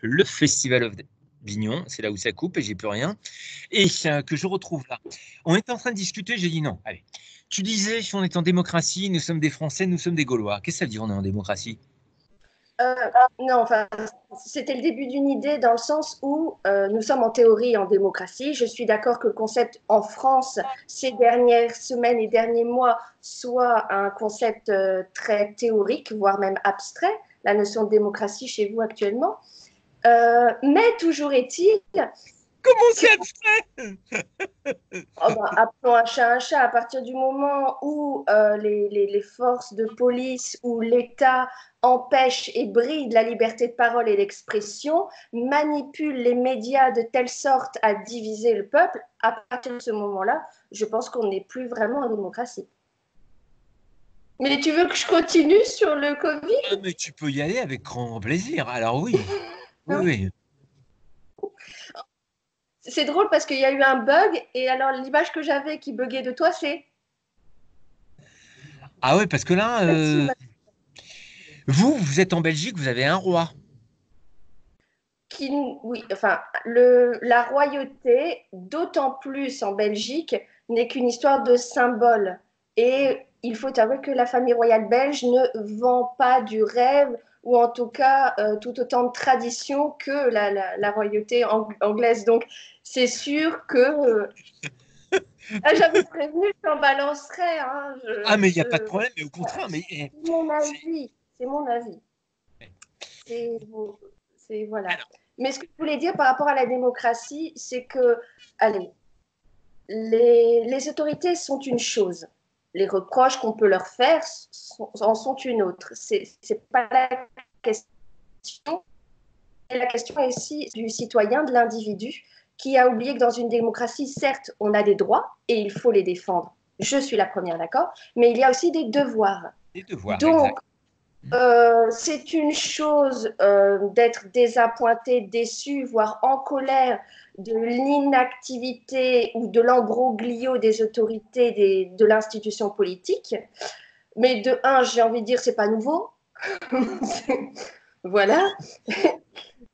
le Festival of Avignon, c'est là où ça coupe et j'ai plus rien, et que je retrouve là. On était en train de discuter, j'ai dit non, allez. Tu disais, on est en démocratie, nous sommes des Français, nous sommes des Gaulois. Qu'est-ce que ça veut dire, on est en démocratie? Euh, non, enfin, c'était le début d'une idée dans le sens où nous sommes en théorie en démocratie. Je suis d'accord que le concept en France, ces dernières semaines et derniers mois, soit un concept très théorique, voire même abstrait, la notion de démocratie chez vous actuellement. Mais toujours est-il Comment que, c'est abstrait? oh ben, appelons un chat, à partir du moment où les forces de police ou l'État empêchent et brident la liberté de parole et d'expression, manipulent les médias de telle sorte à diviser le peuple, à partir de ce moment-là, je pense qu'on n'est plus vraiment en démocratie. Mais tu veux que je continue sur le Ah, Covid? mais tu peux y aller avec grand plaisir. Alors oui, oui, oui. C'est drôle parce qu'il y a eu un bug et alors l'image que j'avais qui buguait de toi, c'est Ah oui, parce que là, celle-ci. vous êtes en Belgique, vous avez un roi. Qui, oui, enfin, la royauté, d'autant plus en Belgique, n'est qu'une histoire de symbole. Et il faut avouer que la famille royale belge ne vend pas du rêve, ou en tout cas tout autant de tradition que la royauté anglaise. Donc, c'est sûr que j'avais prévenu, je t'en balancerais. Hein, Ah, mais il n'y a pas de problème, mais au contraire, mais c'est mon c'est. avis. C'est mon avis. C'est voilà. Mais ce que je voulais dire par rapport à la démocratie, c'est que, allez, les autorités sont une chose. Les reproches qu'on peut leur faire en sont une autre. C'est pas la question. La question est ici du citoyen, de l'individu, qui a oublié que dans une démocratie, certes, on a des droits et il faut les défendre. Je suis la première, d'accord? Mais il y a aussi des devoirs. Des devoirs, Donc, exact. c'est une chose d'être désappointé, déçu, voire en colère de l'inactivité ou de l'embroglio des autorités de l'institution politique. Mais de un, j'ai envie de dire, c'est pas nouveau. Voilà.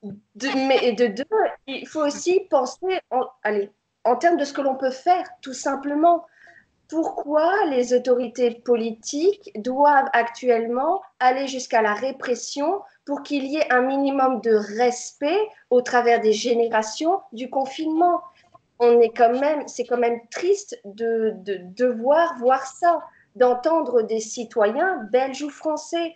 Mais de deux, il faut aussi penser allez, en termes de ce que l'on peut faire, tout simplement. Pourquoi les autorités politiques doivent actuellement aller jusqu'à la répression pour qu'il y ait un minimum de respect au travers des générations du confinement? C'est quand même triste de devoir voir ça, d'entendre des citoyens belges ou français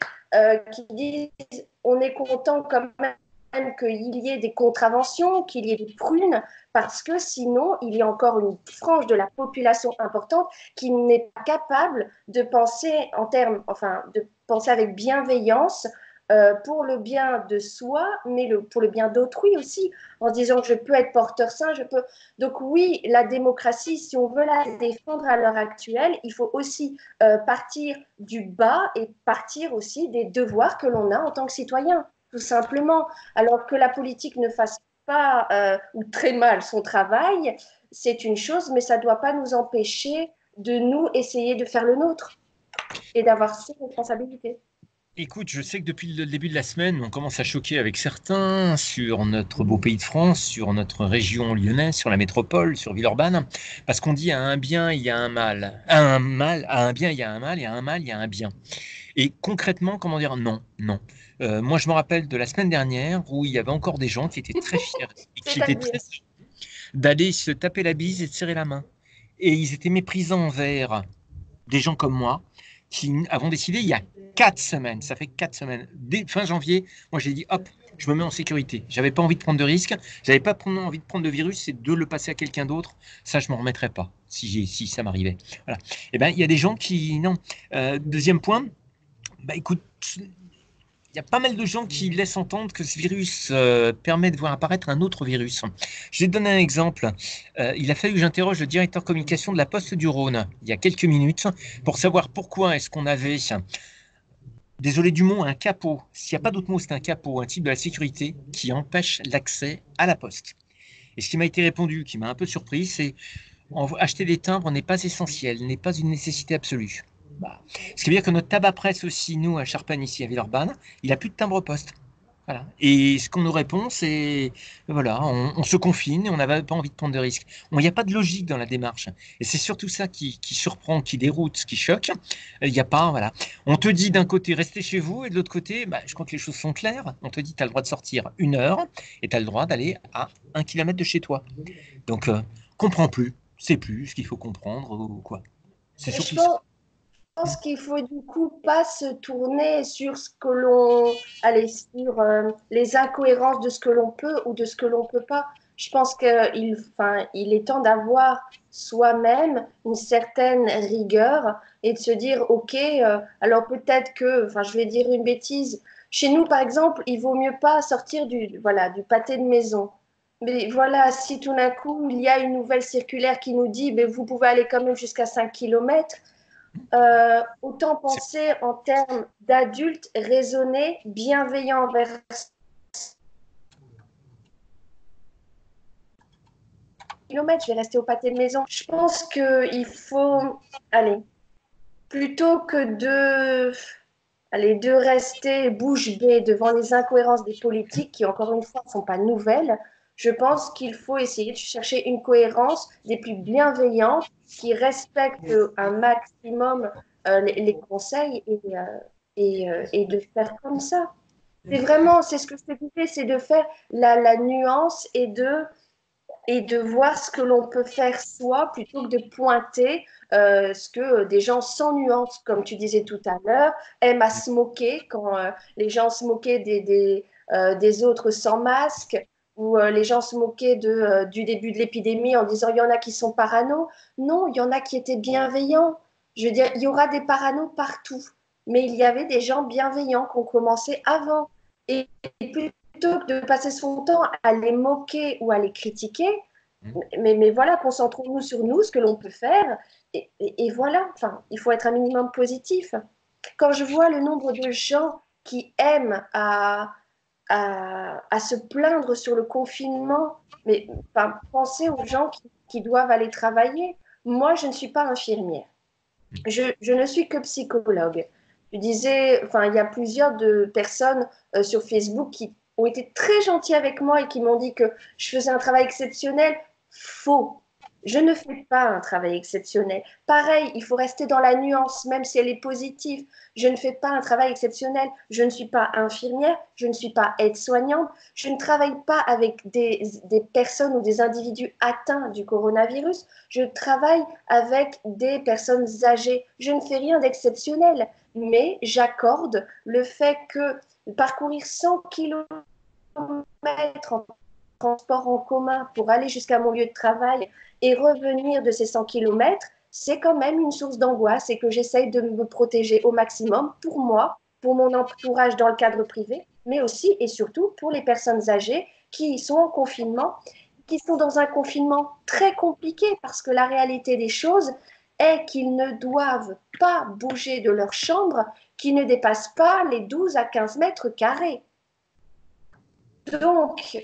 qui disent on est content quand même qu'il y ait des contraventions, qu'il y ait des prunes, parce que sinon, il y a encore une frange de la population importante qui n'est pas capable de penser en termes, enfin, de penser avec bienveillance pour le bien de soi, mais pour le bien d'autrui aussi, en disant que je peux être porteur sain, je peux. Donc oui, la démocratie, si on veut la défendre à l'heure actuelle, il faut aussi partir du bas et partir aussi des devoirs que l'on a en tant que citoyen, tout simplement. Alors que la politique ne fasse pas ou très mal son travail, c'est une chose, mais ça ne doit pas nous empêcher de nous essayer de faire le nôtre et d'avoir ses responsabilités. Écoute, je sais que depuis le début de la semaine, on commence à choquer avec certains sur notre beau pays de France, sur notre région lyonnaise, sur la métropole, sur Villeurbanne, parce qu'on dit à un bien, il y a un mal. À un bien, il y a un mal, et à un mal, il y a un bien. Et concrètement, comment dire, non, non. Moi, je me rappelle de la semaine dernière où il y avait encore des gens qui étaient très fiers et qui étaient C'est-à-dire, très d'aller se taper la bise et de serrer la main. Et ils étaient méprisants envers des gens comme moi qui avons décidé il y a 4 semaines, ça fait 4 semaines, dès fin janvier, moi j'ai dit hop, je me mets en sécurité. J'avais pas envie de prendre de risques, j'avais pas envie de prendre de virus et de le passer à quelqu'un d'autre. Ça, je m'en remettrais pas si ça m'arrivait. Voilà. Et ben, il y a des gens qui non. Deuxième point, bah écoute, il y a pas mal de gens qui laissent entendre que ce virus permet de voir apparaître un autre virus. Je vais te donner un exemple. Il a fallu que j'interroge le directeur communication de la Poste du Rhône il y a quelques minutes pour savoir pourquoi est-ce qu'on avait, désolé du mot, un capot. S'il n'y a pas d'autre mot, c'est un capot, un type de la sécurité qui empêche l'accès à la Poste. Et ce qui m'a été répondu, qui m'a un peu surpris, c'est acheter des timbres n'est pas essentiel, n'est pas une nécessité absolue. Bah, ce qui veut dire que notre tabac presse aussi, nous, à Charpennes, ici à Villeurbanne, il n'a plus de timbre poste. Voilà. Et ce qu'on nous répond, c'est voilà, on se confine et on n'avait pas envie de prendre de risques. Il n'y a pas de logique dans la démarche. Et c'est surtout ça qui surprend, qui déroute, qui choque. Il n'y a pas, voilà. On te dit d'un côté, restez chez vous, et de l'autre côté, bah, je crois que les choses sont claires. On te dit, tu as le droit de sortir 1 heure et tu as le droit d'aller à 1 kilomètre de chez toi. Donc, comprends plus, c'est plus ce qu'il faut comprendre ou quoi. C'est Et je surtout ça. pense qu'il faut du coup pas se tourner sur ce que l'on, allez, sur les incohérences de ce que l'on peut ou de ce que l'on peut pas. Je pense il est temps d'avoir soi-même une certaine rigueur et de se dire, ok, alors peut-être que, enfin, je vais dire une bêtise. Chez nous, par exemple, il vaut mieux pas sortir voilà, du pâté de maison. Mais voilà, si tout d'un coup, il y a une nouvelle circulaire qui nous dit, ben, vous pouvez aller quand même jusqu'à 5 kilomètres. Autant C'est penser en termes d'adultes raisonnés, bienveillants envers kilomètres. Je vais rester au pâté de maison. Je pense qu'il faut, allez, plutôt que de rester bouche bée devant les incohérences des politiques qui, encore une fois, ne sont pas nouvelles, je pense qu'il faut essayer de chercher une cohérence des plus bienveillantes qui respectent un maximum les conseils et de faire comme ça. C'est vraiment, c'est ce que je te disais, c'est de faire la nuance et de voir ce que l'on peut faire soi plutôt que de pointer ce que des gens sans nuance, comme tu disais tout à l'heure, aiment à se moquer quand les gens se moquaient des autres sans masque ou les gens se moquaient du début de l'épidémie en disant il y en a qui sont parano. Non, il y en a qui étaient bienveillants. Je veux dire, il y aura des paranos partout, mais il y avait des gens bienveillants qui ont commencé avant. Et plutôt que de passer son temps à les moquer ou à les critiquer, mais voilà, concentrons-nous sur nous, ce que l'on peut faire, et voilà, enfin, il faut être un minimum positif. Quand je vois le nombre de gens qui aiment à se plaindre sur le confinement, mais enfin, pensez aux gens qui doivent aller travailler. Moi, je ne suis pas infirmière. Je ne suis que psychologue. Je disais, enfin, il y a plusieurs de personnes sur Facebook qui ont été très gentilles avec moi et qui m'ont dit que je faisais un travail exceptionnel. Faux. Je ne fais pas un travail exceptionnel. Pareil, il faut rester dans la nuance, même si elle est positive. Je ne fais pas un travail exceptionnel. Je ne suis pas infirmière, je ne suis pas aide-soignante. Je ne travaille pas avec des personnes ou des individus atteints du coronavirus. Je travaille avec des personnes âgées. Je ne fais rien d'exceptionnel, mais j'accorde le fait que parcourir 100 kilomètres en transport en commun pour aller jusqu'à mon lieu de travail et revenir de ces 100 kilomètres, c'est quand même une source d'angoisse et que j'essaye de me protéger au maximum pour moi, pour mon entourage dans le cadre privé, mais aussi et surtout pour les personnes âgées qui sont en confinement, qui sont dans un confinement très compliqué parce que la réalité des choses est qu'ils ne doivent pas bouger de leur chambre qui ne dépasse pas les 12 à 15 mètres carrés. Donc,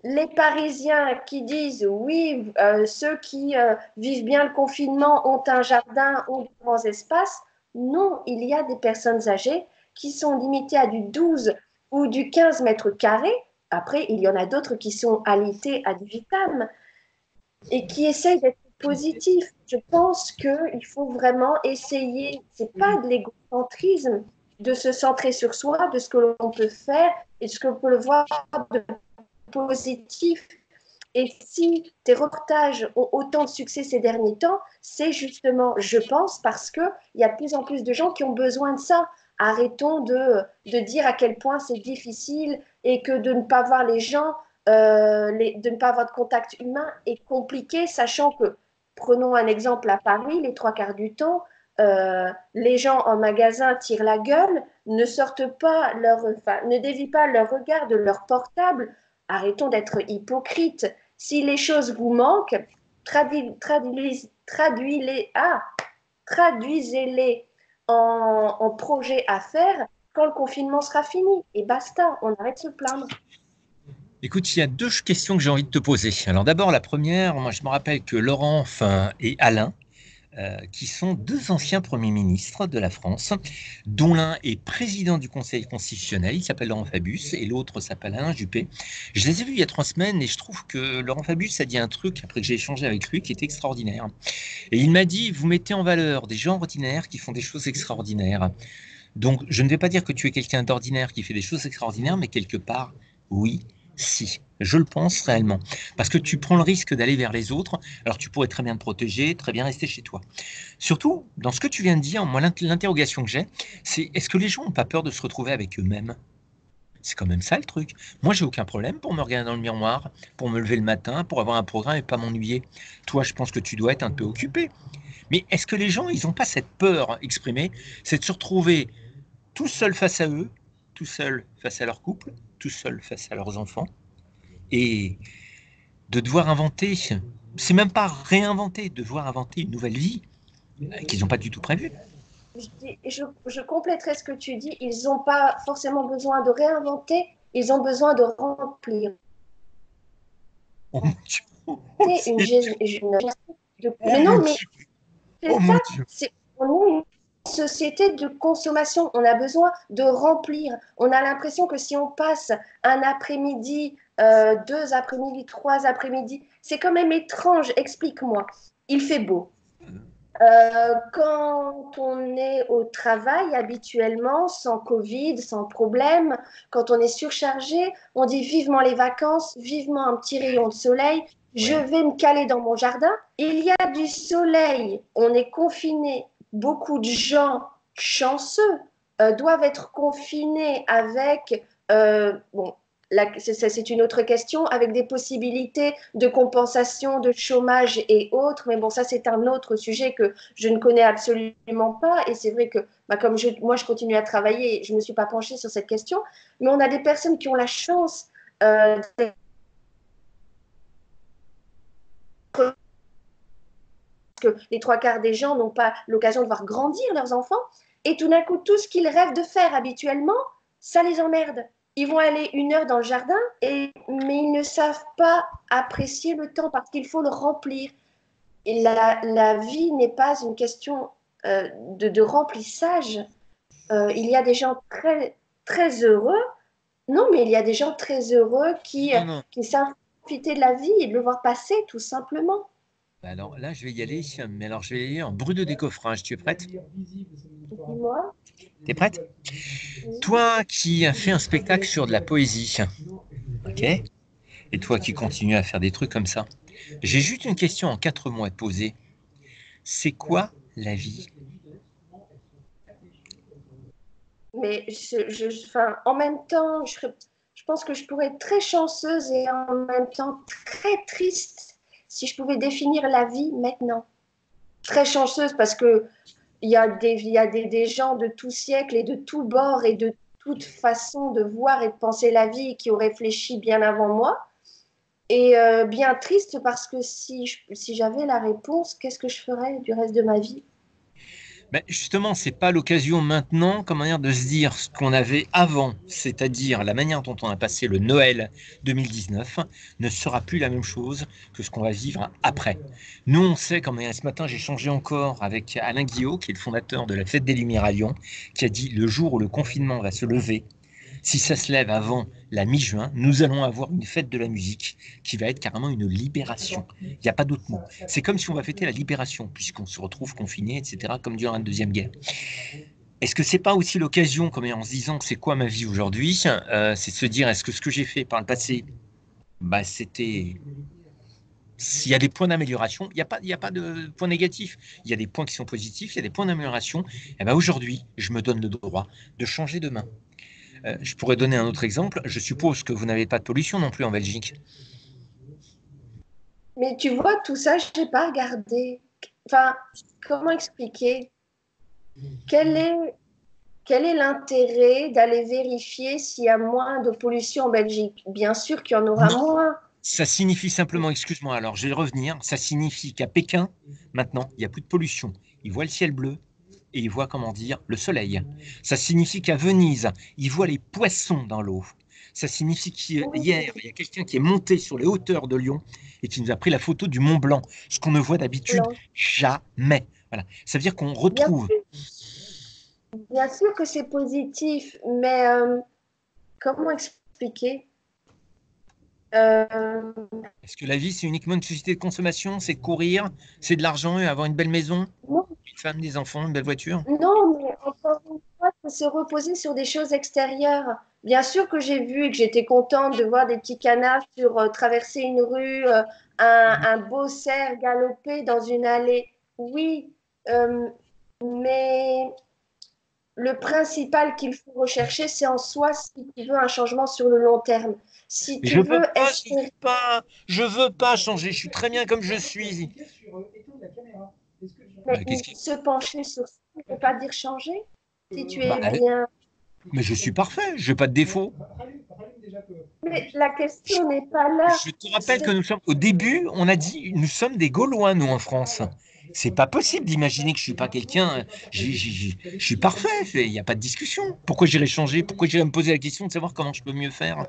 les Parisiens qui disent oui, ceux qui vivent bien le confinement ont un jardin, ont de grands espaces, non, il y a des personnes âgées qui sont limitées à du 12 ou du 15 mètres carrés. Après, il y en a d'autres qui sont alités ad vitam et qui essayent d'être positifs. Je pense qu'il faut vraiment essayer, c'est pas de l'égocentrisme, de se centrer sur soi, de ce que l'on peut faire et de ce que l'on peut voir de positif. Et si tes reportages ont autant de succès ces derniers temps, c'est justement, je pense, parce qu'il y a de plus en plus de gens qui ont besoin de ça. Arrêtons de dire à quel point c'est difficile et que de ne pas voir les gens, de ne pas avoir de contact humain est compliqué, sachant que, prenons un exemple à Paris, les trois quarts du temps, les gens en magasin tirent la gueule, ne sortent pas ne dévient pas leur regard de leur portable. Arrêtons d'être hypocrites. Si les choses vous manquent, traduisez-les en projets à faire quand le confinement sera fini. Et basta, on arrête de se plaindre. Écoute, il y a deux questions que j'ai envie de te poser. Alors d'abord, la première, moi je me rappelle que Laurent et Alain qui sont deux anciens premiers ministres de la France, dont l'un est président du Conseil constitutionnel, il s'appelle Laurent Fabius, et l'autre s'appelle Alain Juppé. Je les ai vus il y a 3 semaines et je trouve que Laurent Fabius a dit un truc, après que j'ai échangé avec lui, qui est extraordinaire. Et il m'a dit, vous mettez en valeur des gens ordinaires qui font des choses extraordinaires. Donc, je ne vais pas dire que tu es quelqu'un d'ordinaire qui fait des choses extraordinaires, mais quelque part, oui, si. Je le pense réellement. Parce que tu prends le risque d'aller vers les autres, alors tu pourrais très bien te protéger, très bien rester chez toi. Surtout, dans ce que tu viens de dire, moi, l'interrogation que j'ai, c'est est-ce que les gens n'ont pas peur de se retrouver avec eux-mêmes? C'est quand même ça le truc. Moi, j'ai aucun problème pour me regarder dans le miroir, pour me lever le matin, pour avoir un programme et pas m'ennuyer. Toi, je pense que tu dois être un peu occupé. Mais est-ce que les gens, ils n'ont pas cette peur exprimée, c'est de se retrouver tout seuls face à eux, tout seuls face à leur couple, tout seuls face à leurs enfants, et de devoir inventer, c'est même pas réinventer, devoir inventer une nouvelle vie qu'ils n'ont pas du tout prévue. Je compléterai ce que tu dis. Ils n'ont pas forcément besoin de réinventer, ils ont besoin de remplir. Oh mon Dieu, oh, Mais non, mais oh c'est mon ça. Dieu. On est une société de consommation. On a besoin de remplir. On a l'impression que si on passe un après-midi, 2 après-midi, 3 après-midi, c'est quand même étrange. Explique-moi. Il fait beau. Quand on est au travail habituellement, sans Covid, sans problème, quand on est surchargé, on dit vivement les vacances, vivement un petit rayon de soleil, je vais me caler dans mon jardin. Il y a du soleil, on est confiné. Beaucoup de gens chanceux doivent être confinés avec, bon, c'est une autre question, avec des possibilités de compensation, de chômage et autres. Mais bon, ça, c'est un autre sujet que je ne connais absolument pas. Et c'est vrai que, comme moi, je continue à travailler, je ne me suis pas penchée sur cette question. Mais on a des personnes qui ont la chance que les 3 quarts des gens n'ont pas l'occasion de voir grandir leurs enfants. Et tout d'un coup, tout ce qu'ils rêvent de faire habituellement, ça les emmerde. Ils vont aller 1 heure dans le jardin, mais ils ne savent pas apprécier le temps parce qu'il faut le remplir. Et la vie n'est pas une question de remplissage. Il y a des gens très, très heureux. Non, mais il y a des gens très heureux qui savent profiter de la vie et de le voir passer, tout simplement. Alors là, je vais y aller, mais alors je vais y aller en brut de décoffrage. Tu es prête? Dis-moi. T'es prête? Toi qui as fait un spectacle sur de la poésie, ok? Et toi qui continues à faire des trucs comme ça, j'ai juste une question en 4 mots à te poser. C'est quoi la vie? Mais en même temps, je pense que je pourrais être très chanceuse et en même temps très triste si je pouvais définir la vie maintenant. Très chanceuse parce que il y a des gens de tout siècle et de tout bord et de toute façon de voir et de penser la vie qui ont réfléchi bien avant moi. Et bien triste parce que si j'avais la réponse, qu'est-ce que je ferais du reste de ma vie? Ben justement, c'est pas l'occasion maintenant, comme manière de se dire ce qu'on avait avant, c'est-à-dire la manière dont on a passé le Noël 2019, ne sera plus la même chose que ce qu'on va vivre après. Nous, on sait, comme ce matin, j'ai changé encore avec Alain Guillot, qui est le fondateur de la Fête des Lumières à Lyon, qui a dit le jour où le confinement va se lever, si ça se lève avant la mi-juin, nous allons avoir une fête de la musique qui va être carrément une libération. Il n'y a pas d'autre mot. C'est comme si on va fêter la libération, puisqu'on se retrouve confiné, etc., comme durant la Deuxième Guerre. Est-ce que c'est pas aussi l'occasion, comme en se disant que c'est quoi ma vie aujourd'hui, c'est de se dire est-ce que ce que j'ai fait par le passé, c'était. S'il y a des points d'amélioration, il y a pas de points négatifs. Il y a des points qui sont positifs, il y a des points d'amélioration. Et aujourd'hui, je me donne le droit de changer demain. Je pourrais donner un autre exemple. Je suppose que vous n'avez pas de pollution non plus en Belgique. Mais tu vois, tout ça, je n'ai pas regardé. Enfin, comment expliquer? Quel est, quel est l'intérêt d'aller vérifier s'il y a moins de pollution en Belgique? Bien sûr qu'il y en aura Non, moins. ça signifie simplement, excuse-moi, alors je vais revenir, ça signifie qu'à Pékin, maintenant, il n'y a plus de pollution. Ils voient le ciel bleu et ils voient, comment dire, le soleil. Ça signifie qu'à Venise, ils voient les poissons dans l'eau. Ça signifie qu'hier, il y a quelqu'un qui est monté sur les hauteurs de Lyon et qui nous a pris la photo du Mont Blanc, ce qu'on ne voit d'habitude jamais. Voilà. Ça veut dire qu'on Bien, retrouve. bien sûr que c'est positif, mais comment expliquer? Euh, Est-ce que la vie, c'est uniquement une société de consommation? C'est courir, c'est de l'argent et avoir une belle maison, non, une femme, des enfants, une belle voiture? non, mais encore une fois, faut se reposer sur des choses extérieures. Bien sûr que j'ai vu et que j'étais contente de voir des petits canards sur traverser une rue, un beau cerf galoper dans une allée. Oui, euh, mais le principal qu'il faut rechercher, c'est en soi si tu veux un changement sur le long terme. Si Mais tu veux je veux espérer. pas, je veux pas changer. Je suis très bien comme je suis. Mais Bah, qu'est-ce qui... se pencher sur ça ne veut pas dire changer. Si tu bah, es bien. mais je suis parfait. Je n'ai pas de défaut. Mais la question n'est pas là. Je te rappelle que C'est nous sommes, au début, on a dit, nous sommes des Gaulois, nous, en France. C'est pas possible d'imaginer que je suis pas quelqu'un. Je suis parfait. Il n'y a pas de discussion. Pourquoi j'irais changer? Pourquoi j'irais me poser la question de savoir comment je peux mieux faire?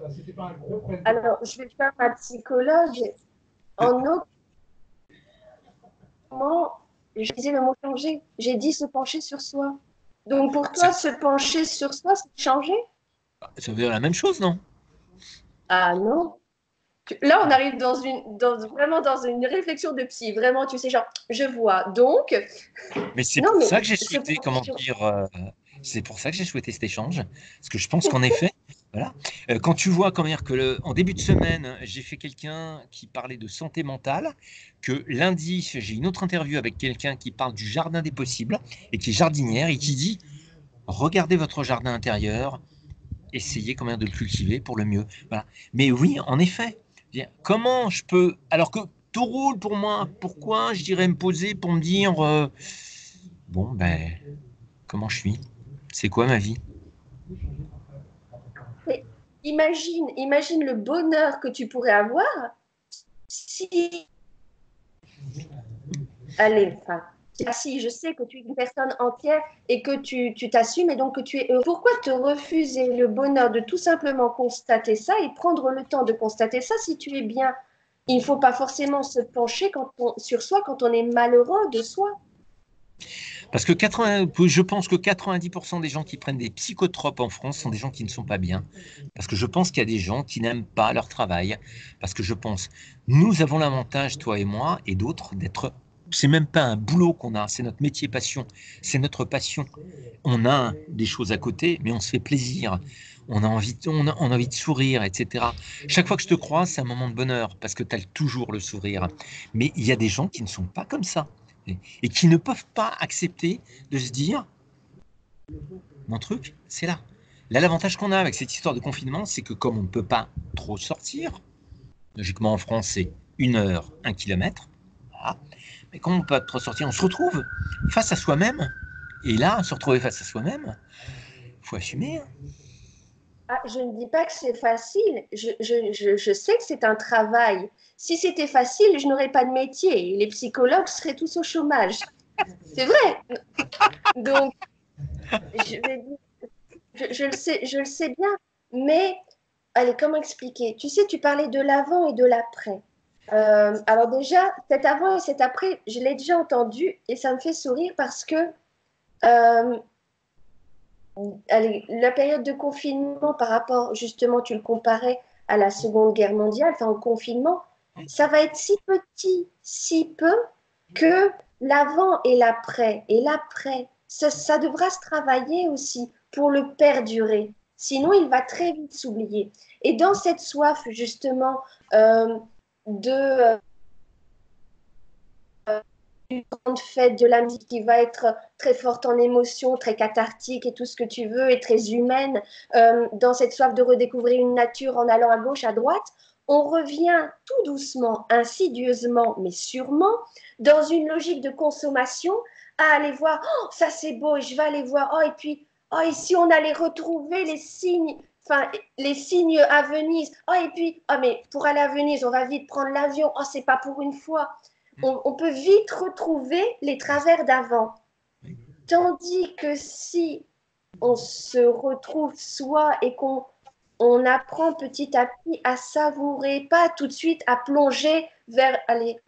Alors, je vais faire ma psychologue. En aucun moment, je disais le mot changer. J'ai dit se pencher sur soi. Donc, pour Ça, toi, se pencher sur soi, c'est changer? ça veut dire la même chose, non? Ah non. Là, on arrive vraiment dans une réflexion de psy. Vraiment, tu sais, genre, je vois. Donc, Mais c'est non, pour mais ça que j'ai se souhaité, pencher comment sur dire, c'est pour ça que j'ai souhaité cet échange. Parce que je pense qu'en effet, voilà, quand tu vois, comment dire, en début de semaine, j'ai fait quelqu'un qui parlait de santé mentale, que lundi, j'ai une autre interview avec quelqu'un qui parle du jardin des possibles et qui est jardinière et qui dit, regardez votre jardin intérieur, essayez comment dire, de le cultiver pour le mieux. Voilà. Mais oui, en effet, comment je peux, alors que tout roule pour moi, pourquoi je dirais me poser pour me dire, bon, ben, comment je suis? C'est quoi ma vie? mais imagine le bonheur que tu pourrais avoir si, allez, enfin, si je sais que tu es une personne entière et que tu t'assumes et donc que tu es heureux, pourquoi te refuser le bonheur de tout simplement constater ça et prendre le temps de constater ça si tu es bien? Il ne faut pas forcément se pencher sur soi quand on est malheureux de soi. Parce que je pense que 90% des gens qui prennent des psychotropes en France sont des gens qui ne sont pas bien. Parce que je pense qu'il y a des gens qui n'aiment pas leur travail. Parce que je pense, nous avons l'avantage, toi et moi, et d'autres, d'être. C'est même pas un boulot qu'on a, c'est notre métier passion, c'est notre passion. On a des choses à côté, mais on se fait plaisir. On a envie de sourire, etc. Chaque fois que je te croise, c'est un moment de bonheur parce que tu as toujours le sourire. Mais il y a des gens qui ne sont pas comme ça et qui ne peuvent pas accepter de se dire, mon truc, c'est là. Là, l'avantage qu'on a avec cette histoire de confinement, c'est que comme on ne peut pas trop sortir, logiquement en France, c'est 1 heure, 1 kilomètre, voilà. Mais comme on ne peut pas trop sortir, on se retrouve face à soi-même. Et là, se retrouver face à soi-même, il faut assumer, hein. Ah, je ne dis pas que c'est facile, je sais que c'est un travail. Si c'était facile, je n'aurais pas de métier et les psychologues seraient tous au chômage. C'est vrai. Donc, je vais dire, je le sais bien, mais allez, comment expliquer? Tu sais, tu parlais de l'avant et de l'après. Alors déjà, cet avant et cet après, je l'ai déjà entendu et ça me fait sourire parce que euh, allez, la période de confinement par rapport, justement, tu le comparais à la Seconde Guerre mondiale, enfin au confinement, ça va être si petit, si peu que l'avant et l'après. Et l'après, ça devra se travailler aussi pour le perdurer. Sinon, il va très vite s'oublier. Et dans cette soif, justement, de une grande fête de la musique qui va être très forte en émotion, très cathartique et tout ce que tu veux, et très humaine, dans cette soif de redécouvrir une nature en allant à gauche, à droite, on revient tout doucement, insidieusement, mais sûrement, dans une logique de consommation, à aller voir, oh, ça c'est beau, et je vais aller voir, oh, et puis, oh, ici on allait retrouver les signes, enfin, les signes à Venise, oh, et puis, oh, mais pour aller à Venise, on va vite prendre l'avion, oh, c'est pas pour une fois, on peut vite retrouver les travers d'avant. Tandis que si on se retrouve soi et qu'on apprend petit à petit à savourer, pas tout de suite à plonger vers, allez,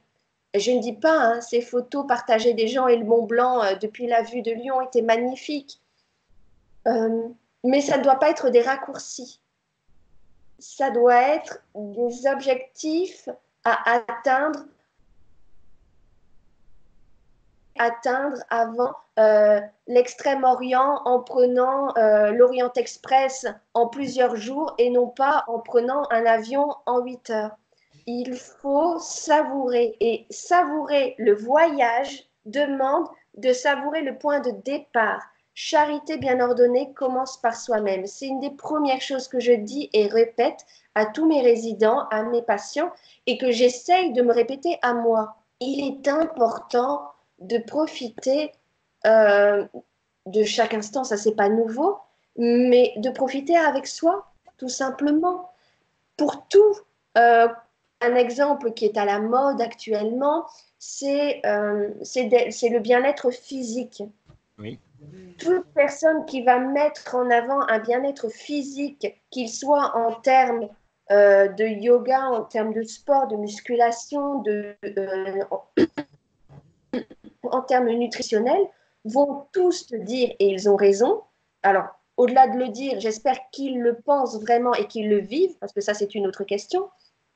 Je ne dis pas, hein, ces photos partagées des gens et le Mont Blanc depuis la vue de Lyon étaient magnifiques. Mais ça ne doit pas être des raccourcis. Ça doit être des objectifs à atteindre avant l'Extrême-Orient en prenant l'Orient Express en plusieurs jours et non pas en prenant un avion en 8 heures. Il faut savourer et savourer le voyage demande de savourer le point de départ. Charité bien ordonnée commence par soi-même. C'est une des premières choses que je dis et répète à tous mes résidents, à mes patients et que j'essaye de me répéter à moi. Il est important de profiter de chaque instant, ça c'est pas nouveau, mais de profiter avec soi, tout simplement. Pour tout, un exemple qui est à la mode actuellement, c'est le bien-être physique. Oui. Toute personne qui va mettre en avant un bien-être physique, qu'il soit en termes de yoga, en termes de sport, de musculation, en termes nutritionnels, vont tous te dire, et ils ont raison, alors au-delà de le dire, j'espère qu'ils le pensent vraiment et qu'ils le vivent, parce que ça c'est une autre question,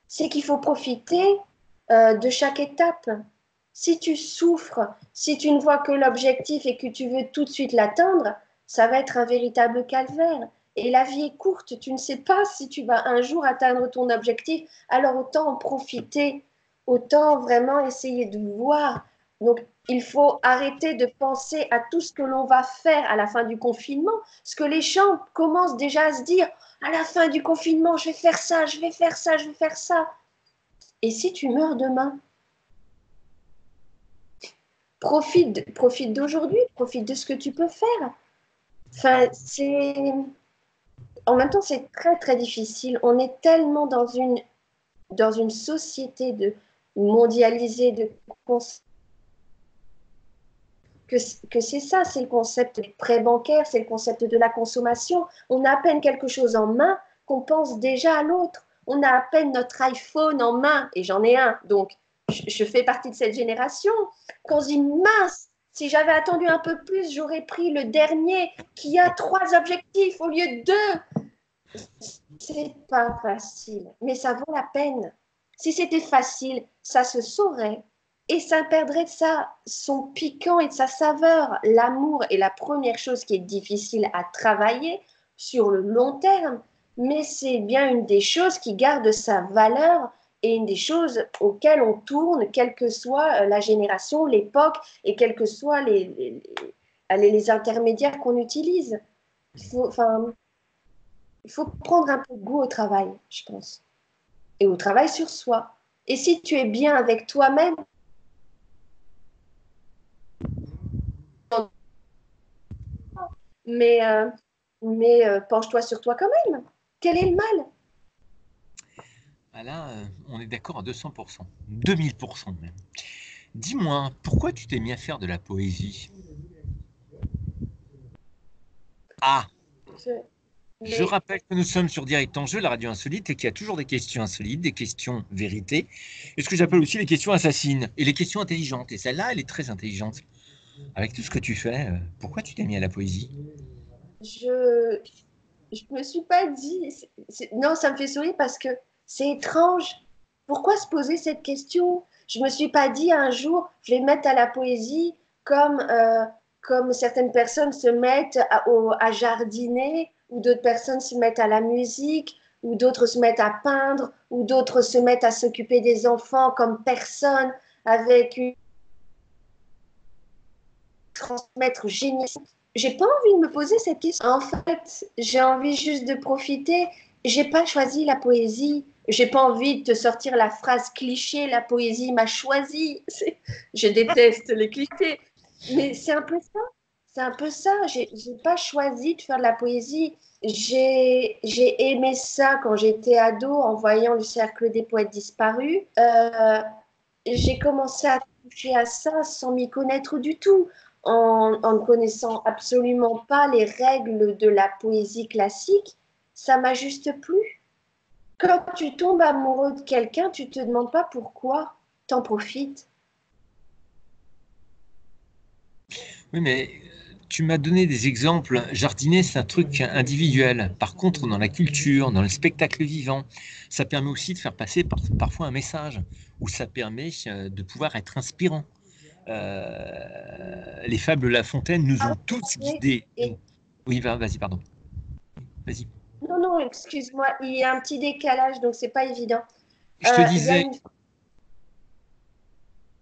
c'est qu'il faut profiter de chaque étape. Si tu souffres, si tu ne vois que l'objectif et que tu veux tout de suite l'atteindre, ça va être un véritable calvaire. Et la vie est courte, tu ne sais pas si tu vas un jour atteindre ton objectif, alors autant en profiter, autant vraiment essayer de voir. Donc, il faut arrêter de penser à tout ce que l'on va faire à la fin du confinement, ce que les gens commencent déjà à se dire, à la fin du confinement, je vais faire ça, je vais faire ça, je vais faire ça. Et si tu meurs demain? Profite d'aujourd'hui, profite de ce que tu peux faire. Enfin, en même temps, c'est très, très difficile. On est tellement dans une société de mondialisée, que, que c'est ça, c'est le concept des prêts bancaires, c'est le concept de la consommation. On a à peine quelque chose en main qu'on pense déjà à l'autre. On a à peine notre iPhone en main, et j'en ai un, donc je fais partie de cette génération, qu'on se dit mince, si j'avais attendu un peu plus, j'aurais pris le dernier qui a 3 objectifs au lieu de 2. C'est pas facile, mais ça vaut la peine. Si c'était facile, ça se saurait et ça perdrait de son piquant et de sa saveur. L'amour est la première chose qui est difficile à travailler sur le long terme, mais c'est bien une des choses qui garde sa valeur et une des choses auxquelles on tourne, quelle que soit la génération, l'époque et quels que soient les intermédiaires qu'on utilise. Enfin, il faut prendre un peu de goût au travail, je pense, et au travail sur soi. Et si tu es bien avec toi-même, mais, euh, mais penche-toi sur toi quand même. Quel est le mal? Ah là, on est d'accord à 200%, 2000% même. Dis-moi, pourquoi tu t'es mis à faire de la poésie? Ah, je Mais rappelle que nous sommes sur Direct Enjeu, la radio insolite, et qu'il y a toujours des questions insolites, des questions vérités, et ce que j'appelle aussi les questions assassines, et les questions intelligentes. Et celle-là, elle est très intelligente. Avec tout ce que tu fais, pourquoi tu t'es mis à la poésie? je je me suis pas dit. Non, ça me fait sourire parce que c'est étrange. Pourquoi se poser cette question? Je me suis pas dit un jour, je vais me mettre à la poésie comme certaines personnes se mettent à jardiner, ou d'autres personnes se mettent à la musique, ou d'autres se mettent à peindre, ou d'autres se mettent à s'occuper des enfants comme personne, avec une transmettre génie. J'ai pas envie de me poser cette question. En fait, j'ai envie juste de profiter. J'ai pas choisi la poésie. J'ai pas envie de te sortir la phrase cliché, la poésie m'a choisi. Je déteste les clichés. Mais c'est un peu ça. C'est un peu ça. J'ai pas choisi de faire de la poésie. J'ai aimé ça quand j'étais ado en voyant le cercle des poètes disparus. J'ai commencé à toucher à ça sans m'y connaître du tout, en ne connaissant absolument pas les règles de la poésie classique. Ça m'a juste plu. Quand tu tombes amoureux de quelqu'un, tu te demandes pas pourquoi, t'en profites. Oui, mais tu m'as donné des exemples. Jardiner, c'est un truc individuel. Par contre, dans la culture, dans le spectacle vivant, ça permet aussi de faire passer parfois un message, ou ça permet de pouvoir être inspirant. Les fables de La Fontaine nous ont tous guidés. Et, Oui, vas-y, pardon. Vas-y. non, non, excuse-moi, il y a un petit décalage, donc c'est pas évident. Je te Il y a disais, une...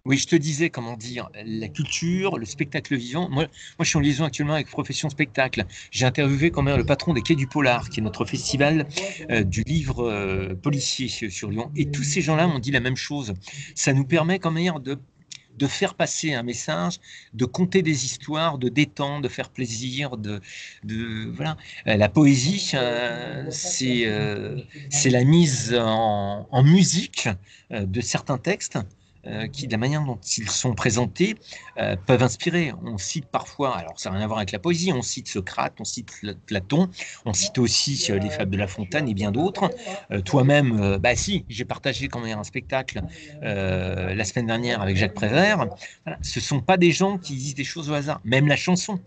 oui, je te disais, comment dire, la culture, le spectacle vivant. Moi, je suis en liaison actuellement avec Profession Spectacle. J'ai interviewé quand même le patron des Quais du Polar, qui est notre festival du livre policier sur Lyon. Et tous ces gens-là m'ont dit la même chose. Ça nous permet quand même de faire passer un message, de conter des histoires, de détendre, de faire plaisir, voilà. La poésie, c'est la mise en musique de certains textes qui, de la manière dont ils sont présentés, peuvent inspirer. On cite parfois, alors ça n'a rien à voir avec la poésie, on cite Socrate, on cite Platon, on cite aussi les fables de La Fontaine et bien d'autres. Toi-même, bah si, j'ai partagé quand même un spectacle la semaine dernière avec Jacques Prévert. Voilà. Ce ne sont pas des gens qui disent des choses au hasard. Même la chanson.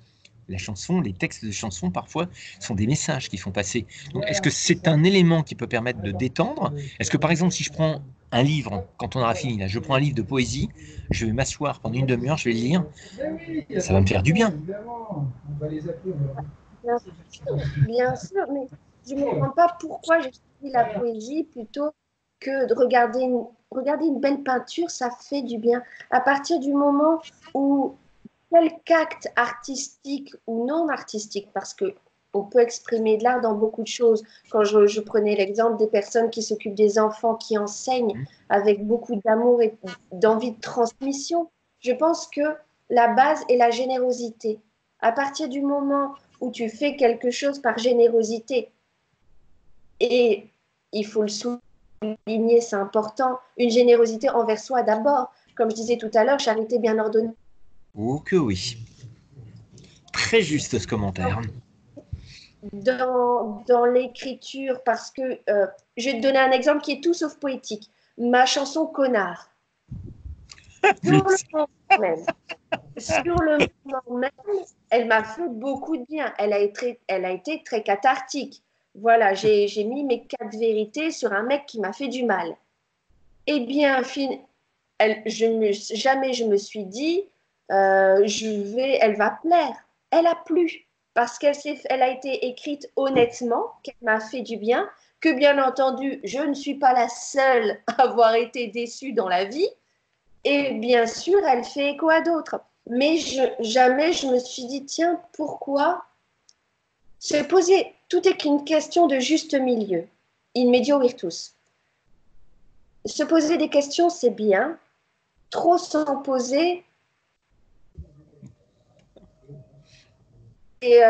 La chanson, les textes de chansons, parfois, sont des messages qui font passer. Est-ce que c'est un élément qui peut permettre de détendre? Est-ce que, par exemple, si je prends un livre, quand on aura fini, là, je prends un livre de poésie, je vais m'asseoir pendant une demi-heure, je vais le lire, ça va me faire du bien. Bien sûr, mais je ne me demande pas pourquoi j'ai choisi la poésie plutôt que de regarder une belle peinture, ça fait du bien. À partir du moment où quelque acte artistique ou non artistique, parce que on peut exprimer de l'art dans beaucoup de choses. Quand je prenais l'exemple des personnes qui s'occupent des enfants, qui enseignent avec beaucoup d'amour et d'envie de transmission, je pense que la base est la générosité. À partir du moment où tu fais quelque chose par générosité, et il faut le souligner, c'est important, une générosité envers soi d'abord. Comme je disais tout à l'heure, charité bien ordonnée. Oh que oui. Très juste ce commentaire. Dans l'écriture, parce que je vais te donner un exemple qui est tout sauf poétique. Ma chanson Connard. Sur le moment même, sur le moment même, elle m'a fait beaucoup de bien. Elle a été très cathartique. Voilà, j'ai mis mes 4 vérités sur un mec qui m'a fait du mal. Eh bien, jamais je me suis dit, elle va plaire. Elle a plu parce elle a été écrite honnêtement, qu'elle m'a fait du bien, que bien entendu, je ne suis pas la seule à avoir été déçue dans la vie. Et bien sûr, elle fait écho à d'autres. Mais jamais je me suis dit, tiens, pourquoi se poser, tout est qu'une question de juste milieu, in medio virtus. Se poser des questions, c'est bien. Trop s'en poser, et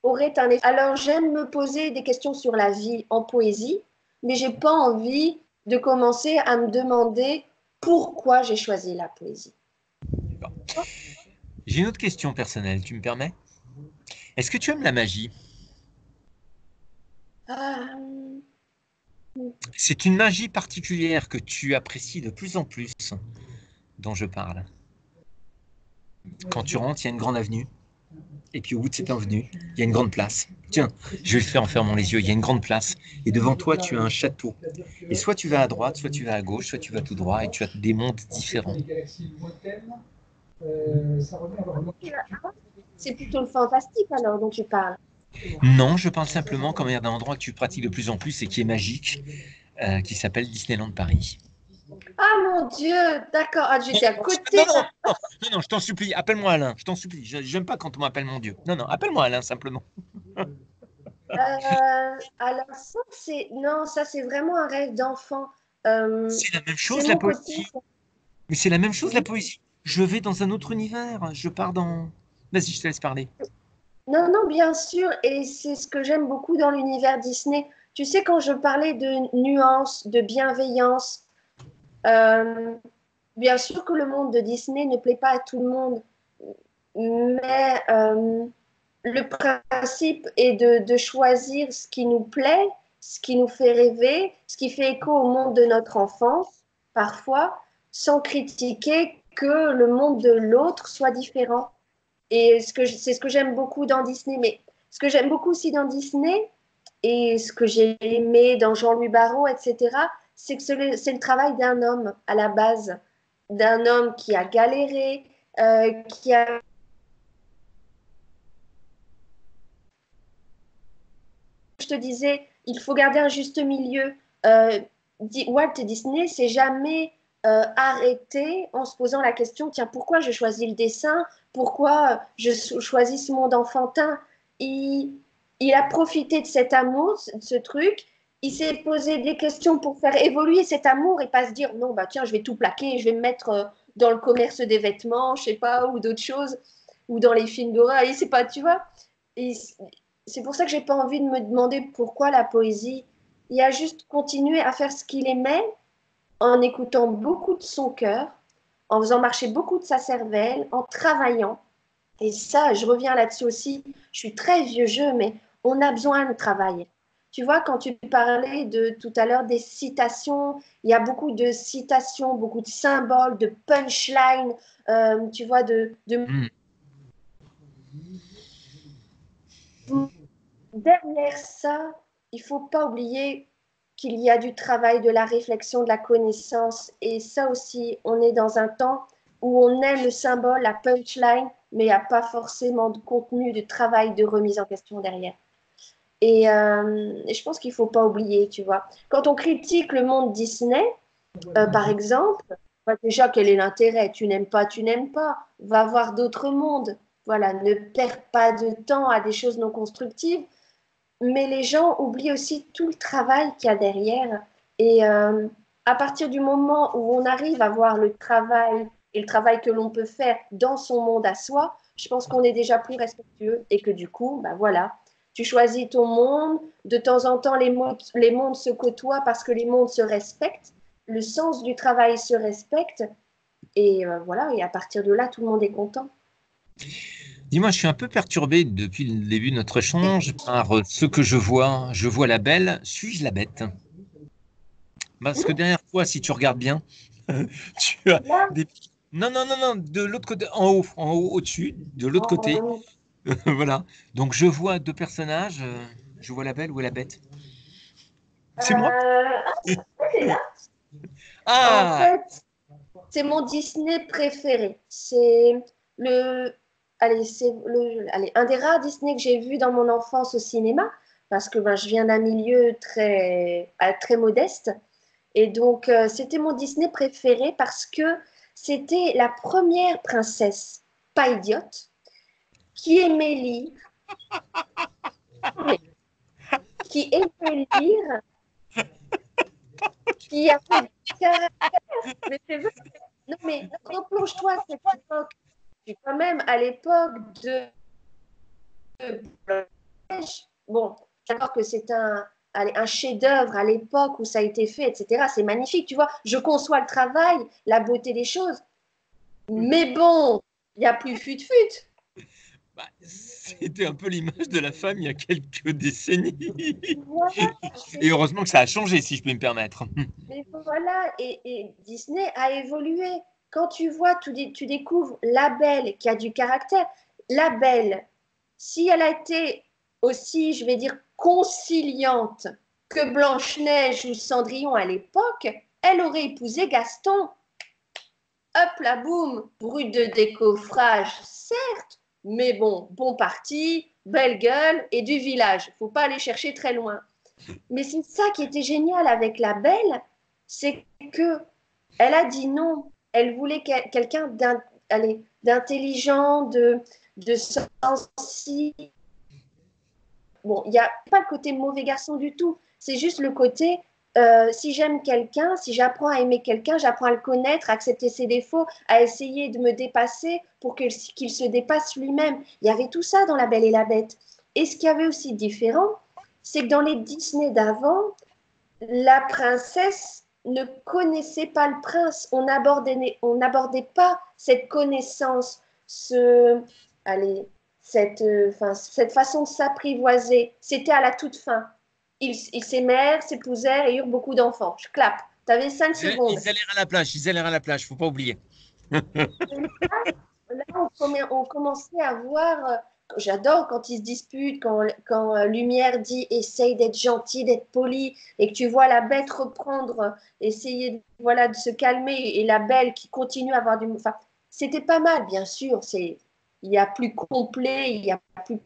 aurait un effet. Alors j'aime me poser des questions sur la vie en poésie, mais j'ai pas envie de commencer à me demander pourquoi j'ai choisi la poésie. Bon. J'ai une autre question personnelle, tu me permets? Est-ce que tu aimes la magie? Euh, C'est une magie particulière que tu apprécies de plus en plus dont je parle. Quand tu rentres, il y a une grande avenue. Et puis au bout de cette avenue, il y a une grande place. Tiens, je vais le faire en fermant les yeux. Il y a une grande place. Et devant toi, tu as un château. Et soit tu vas à droite, soit tu vas à gauche, soit tu vas tout droit. Et tu as des mondes différents. c'est plutôt le fantastique alors dont tu parles. Non, je parle simplement comme d'un endroit que tu pratiques de plus en plus et qui est magique, qui s'appelle Disneyland Paris. Ah mon Dieu, d'accord, ah, j'étais à côté Non, non, là. non, non, non, je t'en supplie, appelle-moi Alain, je t'en supplie. J'aime pas quand on m'appelle mon Dieu. Non, non, appelle-moi Alain simplement. Alors ça c'est non, ça c'est vraiment un rêve d'enfant. Euh, C'est la même c'est chose la mon côté. poésie. Mais c'est la même chose la Oui. poésie. Je vais dans un autre univers. Je pars dans. Vas-y, je te laisse parler. Non, non, bien sûr, et c'est ce que j'aime beaucoup dans l'univers Disney. Tu sais, quand je parlais de nuances, de bienveillance, euh, bien sûr que le monde de Disney ne plaît pas à tout le monde, mais le principe est de choisir ce qui nous plaît, ce qui nous fait rêver, ce qui fait écho au monde de notre enfance, parfois, sans critiquer que le monde de l'autre soit différent. Et c'est ce que j'aime beaucoup dans Disney. Mais ce que j'aime beaucoup aussi dans Disney, et ce que j'ai aimé dans Jean-Louis Barrault, etc., c'est que c'est le travail d'un homme à la base, d'un homme qui a galéré, qui a... Je te disais, il faut garder un juste milieu. Euh, Walt Disney s'est jamais arrêté en se posant la question, tiens, pourquoi je choisis le dessin? Pourquoi je choisis ce monde enfantin? Il a profité de cet amour, de ce truc. Il s'est posé des questions pour faire évoluer cet amour et pas se dire, non, bah tiens, je vais tout plaquer, je vais me mettre dans le commerce des vêtements, je sais pas, ou d'autres choses, ou dans les films d'horreur. Il sait pas, tu vois. Et c'est pour ça que j'ai pas envie de me demander pourquoi la poésie. Il a juste continué à faire ce qu'il aimait en écoutant beaucoup de son cœur, en faisant marcher beaucoup de sa cervelle, en travaillant. Et ça, je reviens là-dessus aussi. Je suis très vieux jeu, mais on a besoin de travailler. Tu vois, quand tu parlais de tout à l'heure des citations, il y a beaucoup de citations, beaucoup de symboles, de punchlines, tu vois, Mm. derrière ça, il ne faut pas oublier qu'il y a du travail, de la réflexion, de la connaissance. Et ça aussi, on est dans un temps où on aime le symbole, la punchline, mais il n'y a pas forcément de contenu, de travail, de remise en question derrière. Et je pense qu'il ne faut pas oublier, tu vois. Quand on critique le monde Disney, par exemple, bah, déjà, quel est l'intérêt? Tu n'aimes pas, tu n'aimes pas. Va voir d'autres mondes. Voilà, ne perds pas de temps à des choses non constructives, mais les gens oublient aussi tout le travail qu'il y a derrière. Et à partir du moment où on arrive à voir le travail et le travail que l'on peut faire dans son monde à soi, je pense qu'on est déjà plus respectueux et que du coup, bah voilà, tu choisis ton monde. De temps en temps, les mondes se côtoient parce que les mondes se respectent. Le sens du travail se respecte. Et voilà, et à partir de là, tout le monde est content. Dis-moi, je suis un peu perturbé depuis le début de notre échange par ce que je vois. Je vois la belle, suis-je la bête? Parce que derrière toi, si tu regardes bien, tu as Là, des... Non, non, non, non, de l'autre côté, en haut, au-dessus, de l'autre côté. on- Voilà. Donc je vois deux personnages. Je vois la belle ou la bête? C'est moi? c'est là. En Ah! fait, c'est mon Disney préféré. C'est le, allez, un des rares Disney que j'ai vu dans mon enfance au cinéma, parce que ben, je viens d'un milieu très modeste. Et donc, c'était mon Disney préféré parce que c'était la première princesse, pas idiote, qui aimait lire, mais qui aimait lire, qui avait du caractère. Mais c'est vrai. Non, mais replonge-toi à cette époque. Je suis quand même à l'époque de bon, d'accord que c'est un chef-d'œuvre à l'époque où ça a été fait, etc. C'est magnifique, tu vois. Je conçois le travail, la beauté des choses. Mais bon, il n'y a plus fut-fut. Bah, c'était un peu l'image de la femme il y a quelques décennies. Voilà, Et heureusement que ça a changé, si je peux me permettre. mais voilà. Et Disney a évolué. Quand tu vois, tu découvres la belle qui a du caractère. La belle, si elle a été aussi, je vais dire, conciliante que Blanche-Neige ou Cendrillon à l'époque, elle aurait épousé Gaston. Hop la boum, brut de décoffrage, certes, mais bon, bon parti, belle gueule et du village. Faut pas aller chercher très loin. Mais c'est ça qui était génial avec la belle, c'est que elle a dit non. Elle voulait quelqu'un d'intelligent, de sensible. Bon, il n'y a pas le côté mauvais garçon du tout. C'est juste le côté, si j'aime quelqu'un, si j'apprends à aimer quelqu'un, j'apprends à le connaître, à accepter ses défauts, à essayer de me dépasser pour qu'il se dépasse lui-même. Il y avait tout ça dans La Belle et la Bête. Et ce qu'il y avait aussi de différent, c'est que dans les Disney d'avant, la princesse ne connaissait pas le prince. On n'abordait pas cette connaissance, allez, cette façon de s'apprivoiser. C'était à la toute fin. Ils s'aimèrent, s'épousèrent et eurent beaucoup d'enfants. Je clappe. Tu avais 5 secondes. Ils allèrent à la plage, faut pas oublier. là, on commençait à voir. J'adore quand ils se disputent, quand Lumière dit essaye d'être gentil, d'être poli, et que tu vois la bête reprendre, essayer voilà, de se calmer, et la belle qui continue à avoir du. Enfin, c'était pas mal, bien sûr. Il y a plus complet, il y a plus.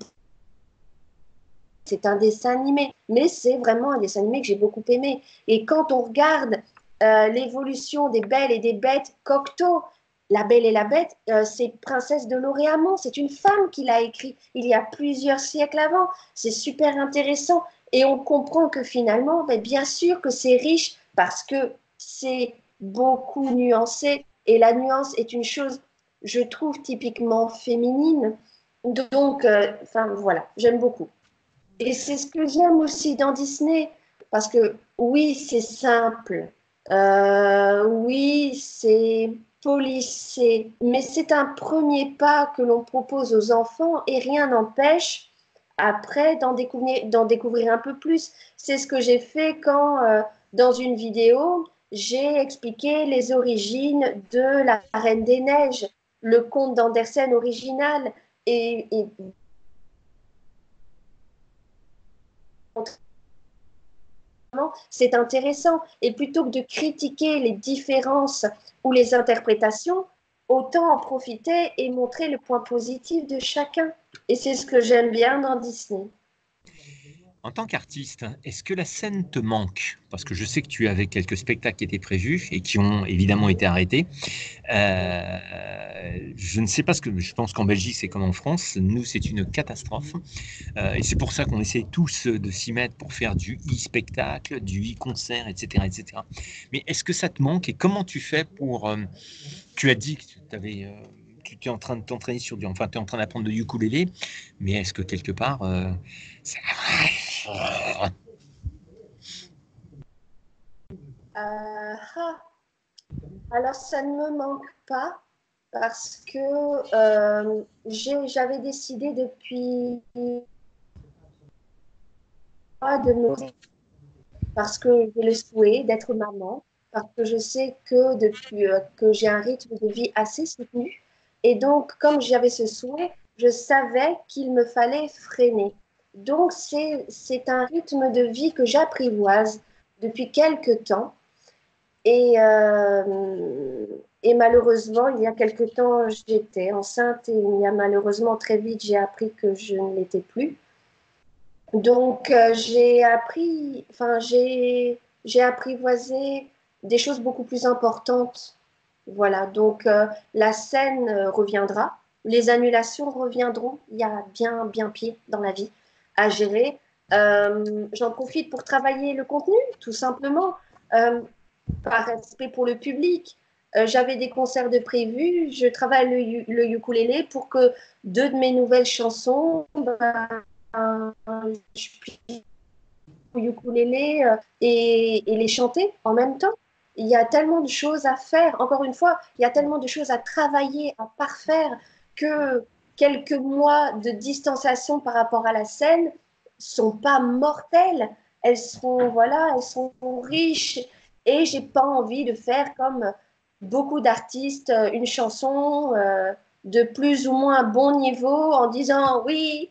C'est un dessin animé, mais c'est vraiment un dessin animé que j'ai beaucoup aimé. Et quand on regarde l'évolution des belles et des bêtes, Cocteau, La Belle et la Bête, c'est Princesse de Lauriamont, c'est une femme qui l'a écrit il y a plusieurs siècles avant. C'est super intéressant et on comprend que finalement, ben, bien sûr que c'est riche parce que c'est beaucoup nuancé et la nuance est une chose, je trouve, typiquement féminine. Donc, enfin voilà, j'aime beaucoup. Et c'est ce que j'aime aussi dans Disney, parce que oui, c'est simple, oui, c'est policé, mais c'est un premier pas que l'on propose aux enfants et rien n'empêche après d'en découvrir un peu plus. C'est ce que j'ai fait quand, dans une vidéo, j'ai expliqué les origines de la Reine des Neiges, le conte d'Andersen original. Et c'est intéressant. Et plutôt que de critiquer les différences ou les interprétations, autant en profiter et montrer le point positif de chacun. Et c'est ce que j'aime bien dans Disney. En tant qu'artiste, est-ce que la scène te manque? Parce que je sais que tu avais quelques spectacles qui étaient prévus et qui ont évidemment été arrêtés. Je ne sais pas ce que je pense qu'en Belgique c'est comme en France. Nous c'est une catastrophe et c'est pour ça qu'on essaie tous de s'y mettre pour faire du e-spectacle, du e-concert, etc., etc. Mais est-ce que ça te manque et comment tu fais pour tu as dit que tu es en train de t'entraîner sur du, enfin tu es en train d'apprendre le ukulélé, mais est-ce que quelque part ça... Ah, alors, ça ne me manque pas parce que j'avais décidé depuis de me parce que j'ai le souhait d'être maman, parce que je sais que depuis que j'ai un rythme de vie assez soutenu. Et donc, comme j'avais ce souhait, je savais qu'il me fallait freiner. Donc, c'est un rythme de vie que j'apprivoise depuis quelques temps. Et, euh, et malheureusement, il y a quelque temps, j'étais enceinte et il y a malheureusement très vite, j'ai appris que je ne l'étais plus. Donc, j'ai apprivoisé des choses beaucoup plus importantes. Voilà, donc la scène reviendra, les annulations reviendront. Il y a bien pire dans la vie à gérer. J'en profite pour travailler le contenu, tout simplement, par respect pour le public. J'avais des concerts de prévus, je travaille le ukulélé pour que deux de mes nouvelles chansons, ben, je puisse au ukulélé et les chanter en même temps. Il y a tellement de choses à faire. Encore une fois, il y a tellement de choses à travailler, à parfaire, que quelques mois de distanciation par rapport à la scène sont pas mortelles. Elles sont riches. Et j'ai pas envie de faire comme beaucoup d'artistes une chanson de plus ou moins bon niveau en disant oui,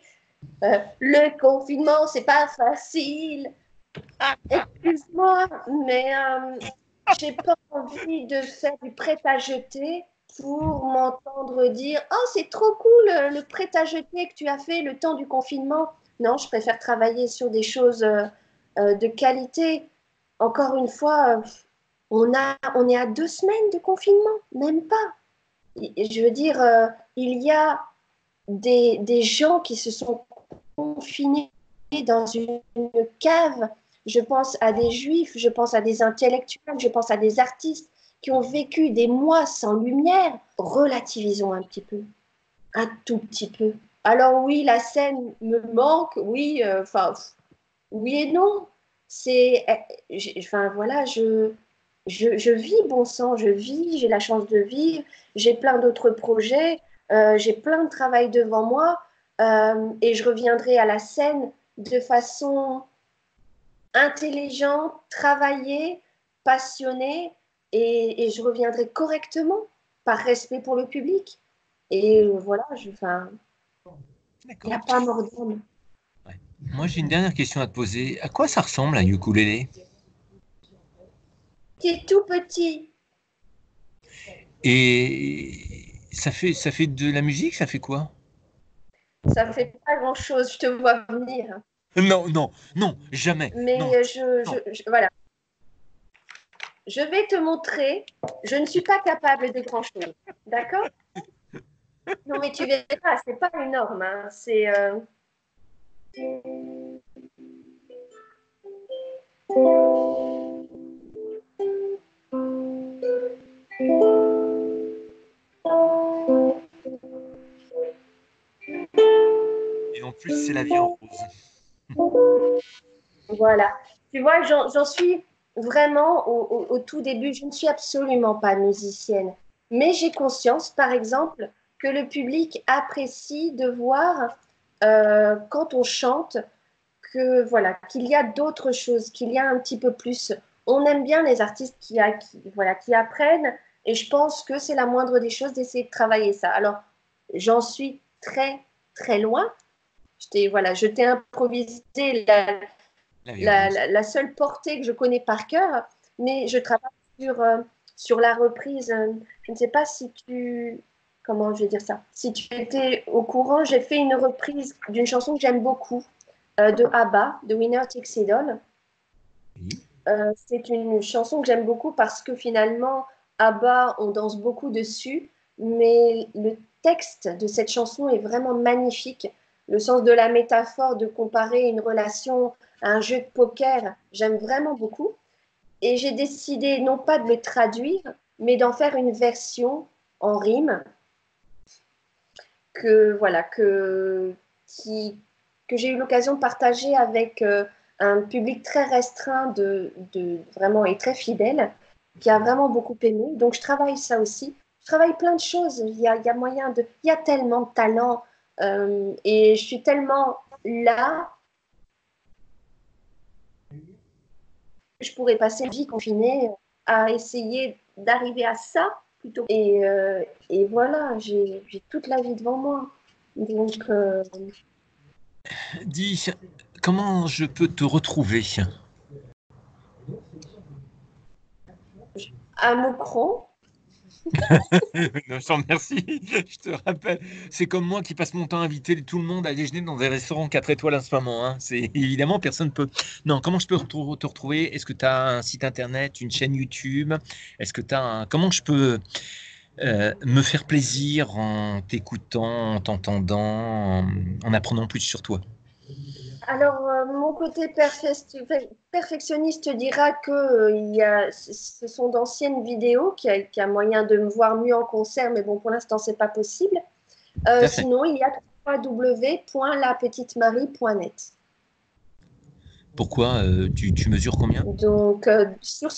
le confinement, c'est pas facile. Excuse-moi, mais j'ai pas envie de faire du prêt-à-jeter pour m'entendre dire oh, c'est trop cool le prêt-à-jeter que tu as fait le temps du confinement. Non, je préfère travailler sur des choses de qualité. Encore une fois, on est à 2 semaines de confinement, même pas. Je veux dire, il y a des gens qui se sont confinés dans une cave. Je pense à des juifs, je pense à des intellectuels, je pense à des artistes qui ont vécu des mois sans lumière. Relativisons un petit peu, un tout petit peu. Alors oui, la scène me manque, oui, enfin, oui et non. Enfin voilà, je vis bon sang, je vis, j'ai la chance de vivre, j'ai plein d'autres projets, j'ai plein de travail devant moi et je reviendrai à la scène de façon intelligente, travaillée, passionnée et je reviendrai correctement par respect pour le public. Et voilà, enfin, il n'y D'accord. a pas mort d'homme. Ouais. Moi, j'ai une dernière question à te poser. À quoi ça ressemble un ukulélé? C'est tout petit. Et ça fait de la musique, ça fait quoi? Ça fait pas grand-chose, je te vois venir. Non, non, non, jamais. Non, Mais non. voilà. Je vais te montrer. Je ne suis pas capable de grand-chose. D'accord? Non, mais tu verras, c'est pas énorme. Hein. C'est. Et en plus, c'est la vie en rose. Voilà. Tu vois, j'en suis vraiment au tout début. Je ne suis absolument pas musicienne. Mais j'ai conscience, par exemple, que le public apprécie de voir quand on chante que voilà, qu'il y a d'autres choses, qu'il y a un petit peu plus. On aime bien les artistes voilà, qui apprennent et je pense que c'est la moindre des choses d'essayer de travailler ça. Alors, j'en suis très, très loin. Voilà, je t'ai improvisé La vie en rose. la seule portée que je connais par cœur, mais je travaille sur la reprise. Je ne sais pas si tu. Comment je vais dire ça? Si tu étais au courant, j'ai fait une reprise d'une chanson que j'aime beaucoup, de ABBA, de Winner Takes It All. Oui. C'est une chanson que j'aime beaucoup parce que finalement, ABBA, on danse beaucoup dessus, mais le texte de cette chanson est vraiment magnifique. Le sens de la métaphore, de comparer une relation à un jeu de poker, j'aime vraiment beaucoup. Et j'ai décidé non pas de le traduire, mais d'en faire une version en rime que, voilà, qui, que j'ai eu l'occasion de partager avec un public très restreint vraiment et très fidèle, qui a vraiment beaucoup aimé. Donc je travaille ça aussi. Je travaille plein de choses. Il y a moyen de, il y a tellement de talent et je suis tellement là que je pourrais passer une vie confinée à essayer d'arriver à ça plutôt. Et voilà, j'ai toute la vie devant moi. Donc, Dis, comment je peux te retrouver? à Moucron. Je t'en remercie. Je te rappelle, c'est comme moi qui passe mon temps à inviter tout le monde à déjeuner dans des restaurants 4 étoiles en ce moment. Hein. C'est évidemment personne ne peut. Non, comment je peux te retrouver? Est-ce que tu as un site internet, une chaîne YouTube? Est-ce que tu as un... Comment je peux me faire plaisir en t'écoutant, en t'entendant, en apprenant plus sur toi? Alors, mon côté perfectionniste dira que ce sont d'anciennes vidéos, qu'il y a moyen de me voir mieux en concert, mais bon, pour l'instant, c'est pas possible. Tout à fait. Sinon, il y a www.lapetitemarie.net. Pourquoi tu mesures combien? Donc, sur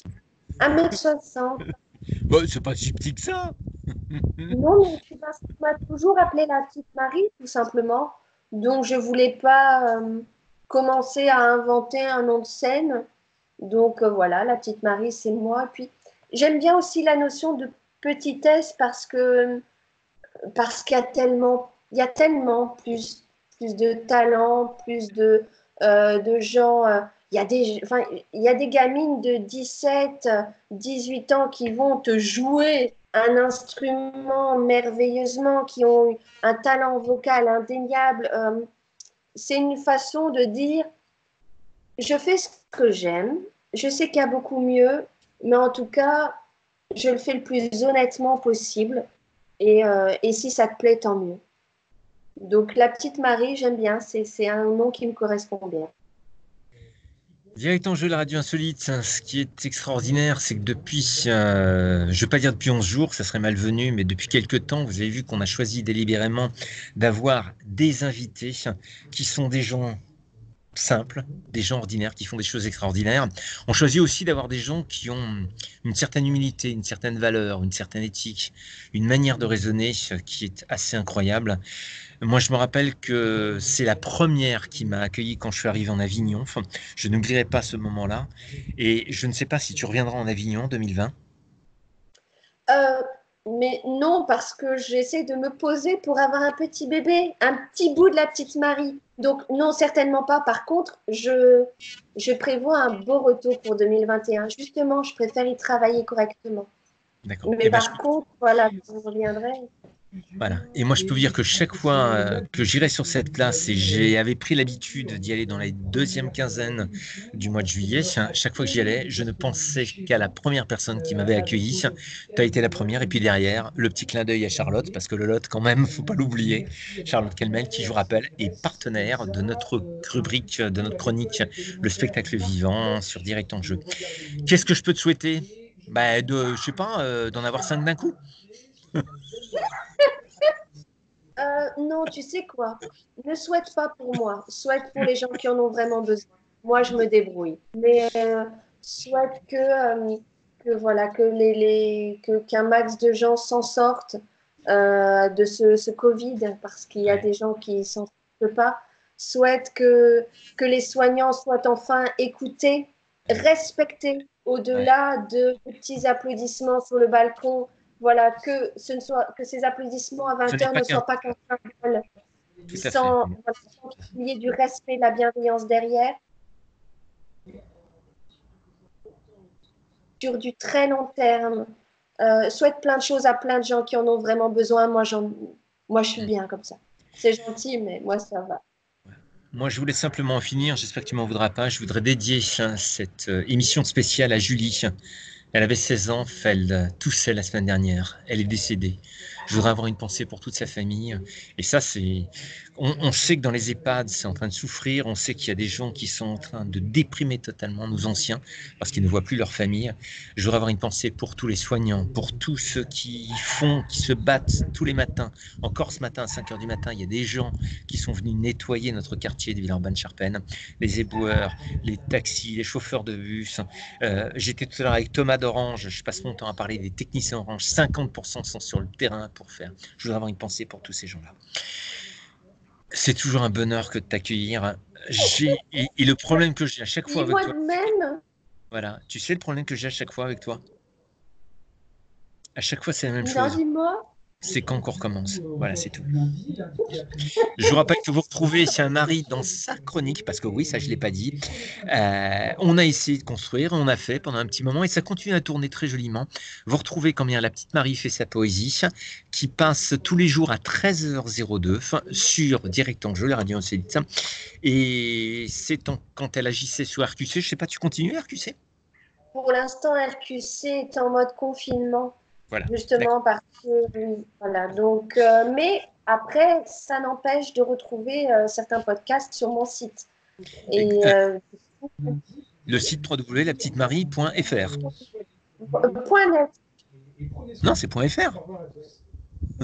1,60 m. Bah, c'est pas si petit que ça. Non, mais tu m'as toujours appelé la petite Marie, tout simplement. Donc, je voulais pas commencer à inventer un nom de scène. Donc, voilà, la petite Marie, c'est moi. Puis, j'aime bien aussi la notion de petitesse parce qu'il y a tellement plus de talent, plus de gens. Enfin, il y a des gamines de 17, 18 ans qui vont te jouer un instrument merveilleusement, qui ont un talent vocal indéniable. C'est une façon de dire, je fais ce que j'aime, je sais qu'il y a beaucoup mieux, mais en tout cas, je le fais le plus honnêtement possible. Et si ça te plaît, tant mieux. Donc, la petite Marie, j'aime bien. C'est un nom qui me correspond bien. Direct en jeu, la radio insolite, ce qui est extraordinaire, c'est que depuis, je ne vais pas dire depuis 11 jours, ça serait malvenu, mais depuis quelques temps, vous avez vu qu'on a choisi délibérément d'avoir des invités qui sont des gens simples, des gens ordinaires qui font des choses extraordinaires. On choisit aussi d'avoir des gens qui ont une certaine humilité, une certaine valeur, une certaine éthique, une manière de raisonner qui est assez incroyable. Moi, je me rappelle que c'est la première qui m'a accueilli quand je suis arrivé en Avignon. Enfin, je n'oublierai pas ce moment-là. Et je ne sais pas si tu reviendras en Avignon en 2020. Mais non, parce que j'essaie de me poser pour avoir un petit bébé, un petit bout de la petite Marie. Donc non, certainement pas. Par contre, je prévois un beau retour pour 2021. Justement, je préfère y travailler correctement. D'accord. Mais Et ben, par contre, voilà, je reviendrai. voilà. Et moi, je peux vous dire que chaque fois que j'irai sur cette place, et j'avais pris l'habitude d'y aller dans la deuxième quinzaine du mois de juillet, chaque fois que j'y allais, je ne pensais qu'à la première personne qui m'avait accueilli. Tu as été la première, et puis derrière, le petit clin d'œil à Charlotte, parce que le Lot, quand même, faut pas l'oublier. Charlotte Kelmel, qui, je vous rappelle, est partenaire de notre rubrique, de notre chronique, le spectacle vivant sur Direct en Jeu. Qu'est-ce que je peux te souhaiter? Bah, je sais pas, d'en avoir 5 d'un coup. Non, tu sais quoi? Ne souhaite pas pour moi. Souhaite pour les gens qui en ont vraiment besoin. Moi, je me débrouille. Mais souhaite que voilà, qu'un max de gens s'en sortent de ce Covid, parce qu'il y a Ouais. des gens qui s'en sortent pas. Souhaite que les soignants soient enfin écoutés, respectés, Ouais. au-delà de petits applaudissements sur le balcon. Voilà, que ces applaudissements à Ce 20 n'est heures pas ne qu'un. soient pas qu'un symbole, Tout à fait. voilà, sans qu'il y ait du respect, de la bienveillance derrière. Sur du très long terme, souhaite plein de choses à plein de gens qui en ont vraiment besoin. Moi je suis bien comme ça. C'est gentil, mais moi, ça va. Moi, je voulais simplement en finir. J'espère que tu m'en voudras pas. Je voudrais dédier cette émission spéciale à Julie. Elle avait 16 ans, elle toussait la semaine dernière. Elle est décédée. Je voudrais avoir une pensée pour toute sa famille. Et ça, c'est. On sait que dans les EHPAD, c'est en train de souffrir. On sait qu'il y a des gens qui sont en train de déprimer totalement nos anciens parce qu'ils ne voient plus leur famille. Je voudrais avoir une pensée pour tous les soignants, pour tous ceux qui se battent tous les matins. Encore ce matin, à 5 heures du matin, il y a des gens qui sont venus nettoyer notre quartier de Villeurbanne-Charpennes. Les éboueurs, les taxis, les chauffeurs de bus. J'étais tout à l'heure avec Thomas d'Orange, je passe mon temps à parler des techniciens Orange, 50% sont sur le terrain pour faire. Je voudrais avoir une pensée pour tous ces gens-là. C'est toujours un bonheur que de t'accueillir. Et le problème que j'ai à chaque fois avec Dis-moi toi, de même. voilà, tu sais le problème que j'ai à chaque fois avec toi? À chaque fois, c'est la même Non, chose. dis-moi. C'est quand qu'on recommence. Voilà, c'est tout. Je vous rappelle que vous retrouvez un Marie dans sa chronique, parce que oui, ça je ne l'ai pas dit. On a essayé de construire, on a fait pendant un petit moment et ça continue à tourner très joliment. Vous retrouvez combien la petite Marie fait sa poésie, qui passe tous les jours à 13h02 sur Direct en Jeu, la radio insolite. Et c'est quand elle agissait sur RQC, je ne sais pas, tu continues RQC? Pour l'instant, RQC est en mode confinement, Voilà, d'accord. justement parce que, voilà. Donc, mais après, ça n'empêche de retrouver certains podcasts sur mon site. Et Le site www.lapetitemarie.fr. point net. Non, c'est .fr.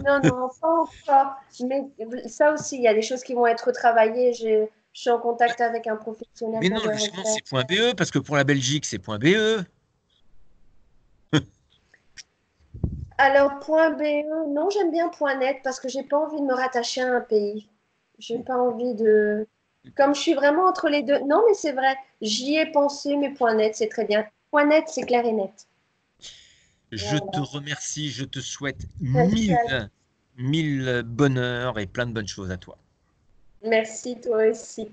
Non, non, pas encore. Mais ça aussi, il y a des choses qui vont être travaillées. Je suis en contact avec un professionnel Mais pour non, le justement, refaire. c'est .be, parce que pour la Belgique, c'est .be. Alors, point BE, non, j'aime bien point net parce que j'ai pas envie de me rattacher à un pays. J'ai pas envie de. Comme je suis vraiment entre les deux. Non, mais c'est vrai, j'y ai pensé, mais point net, c'est très bien. Point net, c'est clair et net. Je te Voilà. remercie, je te souhaite Merci, mille bonheurs et plein de bonnes choses à toi. merci toi aussi.